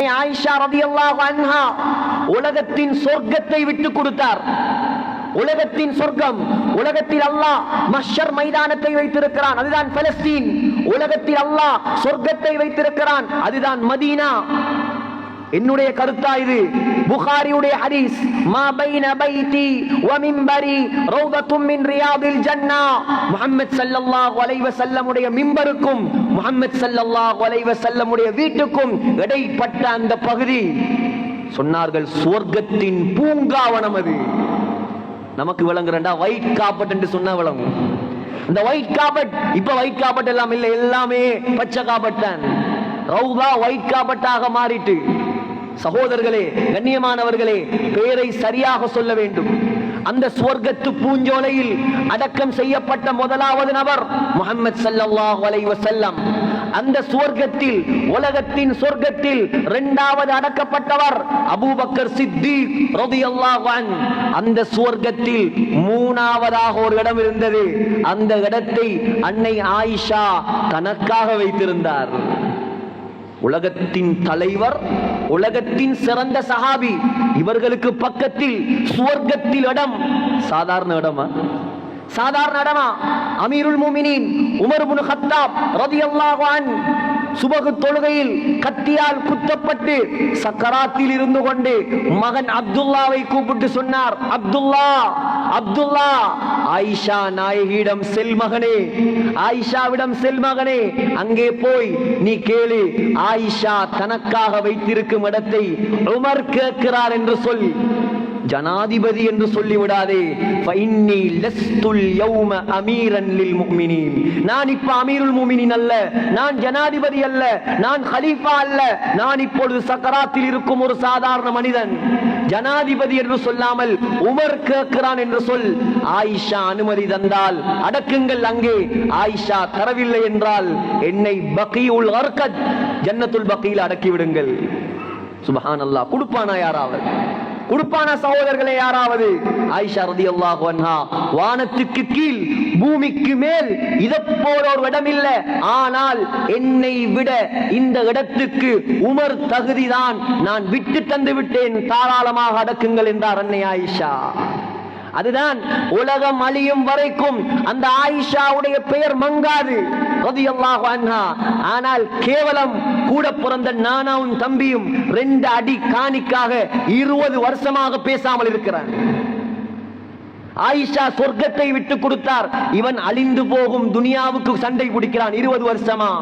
ஆயிஷா ரலியல்லாஹு அன்ஹா உலகத்தின் சொர்க்கத்தை விட்டு கொடுத்தார். உலகத்தின் சொர்க்கம், உலகத்தில் அல்லாஹ் மஹ்ஷர் மைதானத்தை வைத்திருக்கிறான், அதுதான் பலஸ்தீன். உலகத்தில் அல்லாஹ் சொர்க்கத்தை வைத்திருக்கிறான், அதுதான் மதீனா. என்னுடைய கருத்தா இது? புகாரியுடைய ஹதீஸ், மா பைன பைதி வ மிம்பரி ரௌதத்தும் மின் ரியாதில் ஜன்னah. முஹம்மத் ஸல்லல்லாஹு அலைஹி வஸல்லம் உடைய மிம்பருக்கும் முஹம்மத் ஸல்லல்லாஹு அலைஹி வஸல்லம் உடைய வீட்டுக்கும் இடைப்பட்ட அந்த பகுதி சொன்னார்கள் சுவர்க்கத்தின் பூங்காவனம். அது நமக்கு விளங்குறண்டா ஒயிட் கார்பெட் என்று சொன்னா விளங்கும். இந்த ஒயிட் கார்பெட் இப்ப ஒயிட் கார்பெட் எல்லாம் இல்ல, எல்லாமே பச்சை கார்பெட் தான். ரௌதா ஒயிட் கார்பெட்டாக மாறிட்டு. சகோதரர்களே, கண்ணியமானவர்களே, பெயரை சரியாக சொல்ல வேண்டும். அந்த சுவர்க்கத்து பூஞ்சோலையில் அடக்கம் செய்யப்பட்ட முதலாவது நபர் முஹம்மத் ஸல்லல்லாஹு அலைஹி வஸல்லம். அந்த சுவர்க்கத்தில், உலகத்தின் சொர்க்கத்தில் இரண்டாவது அடக்கப்பட்டவர் அபூபக்கர் சித்தீக் ரலியல்லாஹு அன்ஹு. அந்த சுவர்க்கத்தில் மூணாவதாக ஒரு இடம் இருந்தது. அந்த இடத்தை அன்னை ஆயிஷா தனக்காக வைத்திருந்தார். உலகத்தின் தலைவர், உலகத்தின் சிறந்த சஹாபி, இவர்களுக்கு பக்கத்தில் சுவர்க்கத்தில் இடம். சாதாரண இடமா? சாதாரண இடமா? அமீருல் முஃமினீன் உமர் இப்னு கத்தாப் ரலியல்லாஹு அன்ஹு சுபஹ் தொழுகையில் கத்தியால் குத்தப்பட்டு சக்கராத்தில் இருந்து கொண்டு மகன் அப்துல்லாவை கூப்பிட்டு சொன்னார், அப்துல்லா, அப்துல்லா, ஆயிஷா நாயகியிடம் செல் மகனே, ஆயிஷாவிடம் செல் மகனே, அங்கே போய் நீ கேளு, ஆயிஷா தனக்காக வைத்திருக்கும் இடத்தை உமர் கேட்கிறார் என்று சொல். ஜனாதிபதி என்று சொல்லிவிடாதே. ஃபஇன்னி லஸ்துல் யௌம அமீரன் லில் முஃமினீன். நான் இப்ப அமீருல் முஃமினீன் அல்ல, நான் ஜனாதிபதி அல்ல, நான் கலீஃபா அல்ல, நான் இப்பொழுது சக்கராத்தில் இருக்கும் ஒரு சாதாரண மனிதன். ஜனாதிபதி என்று சொல்லாமல் உமர் கேட்கிறான் என்று சொல். ஆயிஷா அனுமதி தந்தால் அடக்குங்கள் அங்கே. ஆயிஷா தரவில்லை என்றால் என்னை பகீஉல் கர்கத், ஜன்னத்துல் பகீல அடக்கி விடுங்கள். சுப்ஹானல்லாஹ். கொடுப்பானா யாராவது? கொடுப்பான சகோதரர்களே யாராவது? ஆயிஷா ரலியல்லாஹு அன்ஹா வானத்துக்கு கீழ் பூமிக்கு மேல் இதப்போல ஒரு இடம் இல்லை, ஆனால் என்னை விட இந்த இடத்துக்கு உமர் தகுதிதான், நான் விட்டு தந்து விட்டேன், தாராளமாக அடக்குங்கள் என்றார் அன்னை ஆயிஷா. அதுதான் உலகம் அழியும் வரைக்கும் அந்த ஆயிஷாவுடைய பெயர் மங்காது ரலியல்லாஹு அன்ஹா. ஆனால் கேவலம் கூட பிறந்த நானாவும் தம்பியும் 2 அடி காணிக்காக 20 வருஷமாக பேசாமல் இருக்கிறான். ஆயிஷா சொர்க்கத்தை விட்டு கொடுத்தார், இவன் அழிந்து போகும் துனியாவுக்கு சண்டை பிடிக்கிறான் 20 வருஷமா.